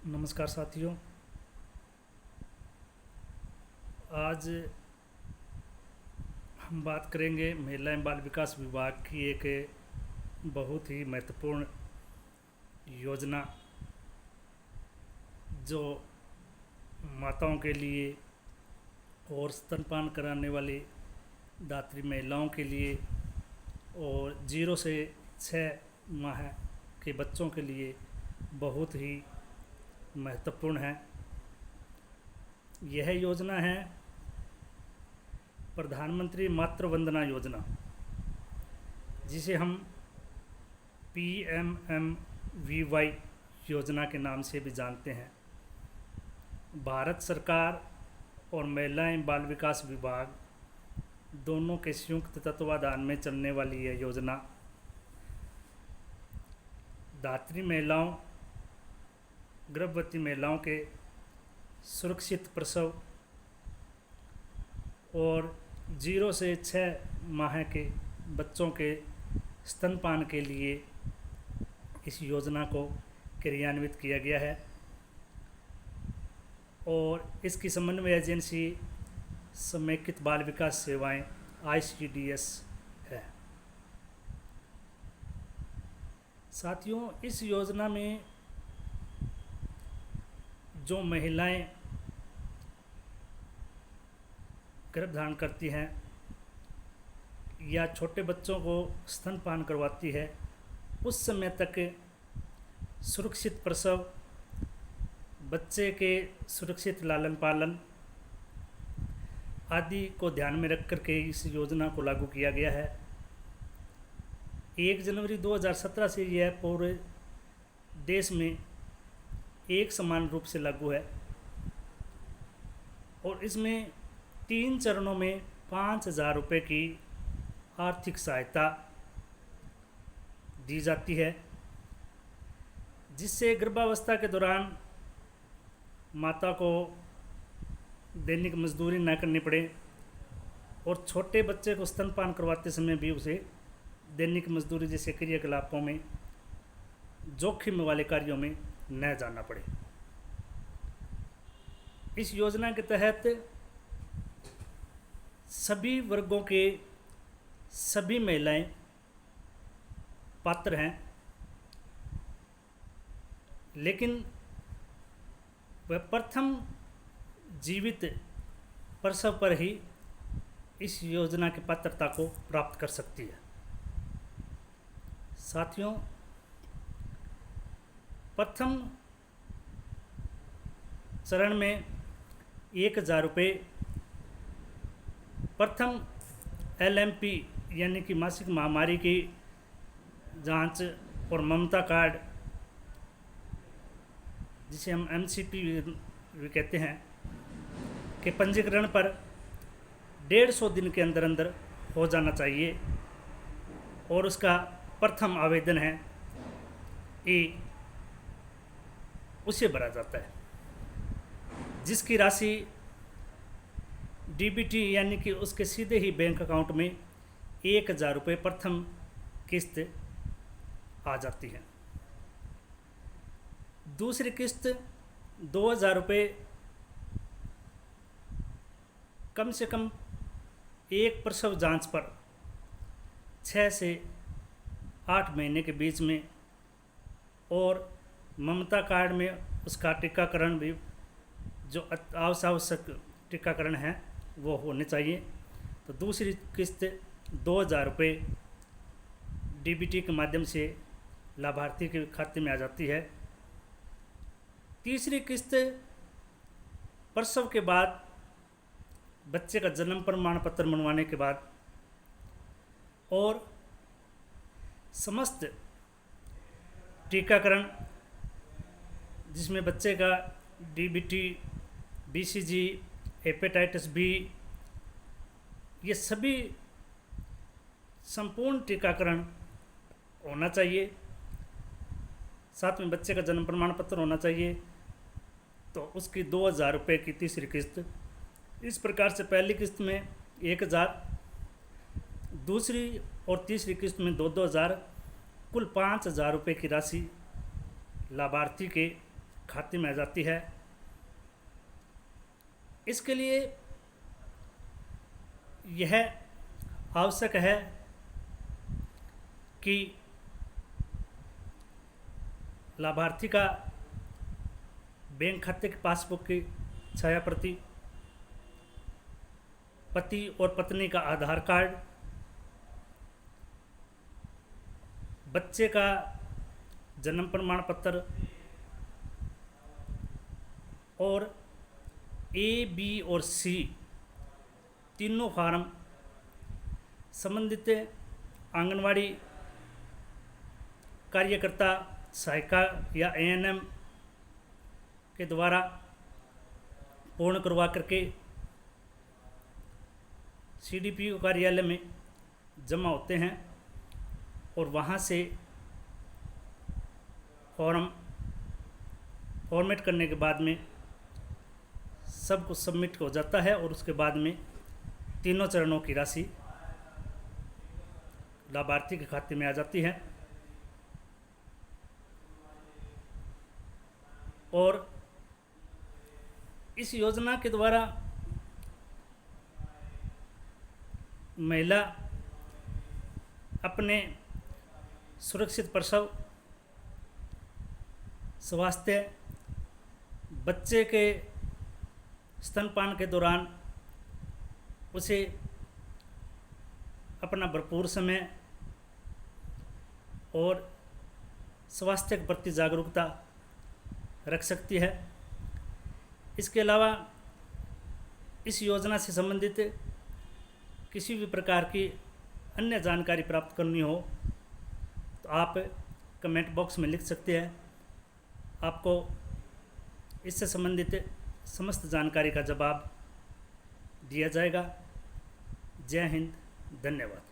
नमस्कार साथियों। आज हम बात करेंगे महिला एवं बाल विकास विभाग की एक बहुत ही महत्वपूर्ण योजना जो माताओं के लिए और स्तनपान कराने वाली दात्री महिलाओं के लिए और 0 से 6 माह के बच्चों के लिए बहुत ही महत्वपूर्ण है। यह योजना है प्रधानमंत्री मातृ वंदना योजना, जिसे हम PMMVY योजना के नाम से भी जानते हैं। भारत सरकार और महिला एवं बाल विकास विभाग दोनों के संयुक्त तत्वाधान में चलने वाली यह योजना धात्री महिलाओं, गर्भवती महिलाओं के सुरक्षित प्रसव और 0 से 6 माह के बच्चों के स्तनपान के लिए इस योजना को क्रियान्वित किया गया है और इसकी समन्वय एजेंसी समेकित बाल विकास सेवाएं ICDS है। साथियों, इस योजना में जो महिलाएं गर्भधारण करती हैं या छोटे बच्चों को स्तनपान करवाती है, उस समय तक सुरक्षित प्रसव, बच्चे के सुरक्षित लालन पालन आदि को ध्यान में रख कर के इस योजना को लागू किया गया है। 1 जनवरी 2017 से यह पूरे देश में एक समान रूप से लागू है और इसमें 3 चरणों में 5,000 रुपये की आर्थिक सहायता दी जाती है, जिससे गर्भावस्था के दौरान माता को दैनिक मजदूरी न करनी पड़े और छोटे बच्चे को स्तनपान करवाते समय भी उसे दैनिक मजदूरी जैसे क्रियाकलापों में जोखिम वाले कार्यों में न जाना पड़े। इस योजना के तहत सभी वर्गों के सभी महिलाएं पात्र हैं, लेकिन वह प्रथम जीवित प्रसव पर ही इस योजना की पात्रता को प्राप्त कर सकती है। साथियों, प्रथम चरण में 1,000 रुपये प्रथम LMP यानी कि मासिक महामारी की जांच और ममता कार्ड, जिसे हम MCP भी कहते हैं, के पंजीकरण पर 150 दिन के अंदर अंदर हो जाना चाहिए और उसका प्रथम आवेदन है उसे भरा जाता है, जिसकी राशि DBT यानी कि उसके सीधे ही बैंक अकाउंट में 1,000 रुपये प्रथम किस्त आ जाती है। दूसरी किस्त 2,000 रुपये कम से कम एक प्रसव जांच पर 6 से 8 महीने के बीच में और ममता कार्ड में उसका टीकाकरण भी, जो आवश्यक टीकाकरण है, वो होने चाहिए। तो दूसरी किस्त 2,000 रुपये DBT के माध्यम से लाभार्थी के खाते में आ जाती है। तीसरी किस्त प्रसव के बाद बच्चे का जन्म प्रमाण पत्र बनवाने के बाद और समस्त टीकाकरण, जिसमें बच्चे का DBT, BCG, हेपेटाइटिस B, ये सभी संपूर्ण टीकाकरण होना चाहिए। साथ में बच्चे का जन्म प्रमाण पत्र होना चाहिए। तो उसकी 2,000 रुपये की तीसरी किस्त। इस प्रकार से पहली किस्त में 1,000, दूसरी और तीसरी किस्त में 2,000, कुल 5,000 रुपये की राशि लाभार्थी के खाते में आ जाती है। इसके लिए यह आवश्यक है कि लाभार्थी का बैंक खाते की पासबुक की छाया प्रति, पति और पत्नी का आधार कार्ड, बच्चे का जन्म प्रमाण पत्र और ए, बी और सी तीनों फार्म संबंधित आंगनवाड़ी कार्यकर्ता, सहायिका या एएनएम के द्वारा पूर्ण करवा करके सीडीपीओ कार्यालय में जमा होते हैं और वहाँ से फॉर्मेट करने के बाद में सब कुछ सबमिट हो जाता है और उसके बाद में तीनों चरणों की राशि लाभार्थी के खाते में आ जाती है। और इस योजना के द्वारा महिला अपने सुरक्षित प्रसव, स्वास्थ्य, बच्चे के स्तनपान के दौरान उसे अपना भरपूर समय और स्वास्थ्य के प्रति जागरूकता रख सकती है। इसके अलावा इस योजना से संबंधित किसी भी प्रकार की अन्य जानकारी प्राप्त करनी हो तो आप कमेंट बॉक्स में लिख सकते हैं। आपको इससे संबंधित समस्त जानकारी का जवाब दिया जाएगा। जय हिंद, धन्यवाद।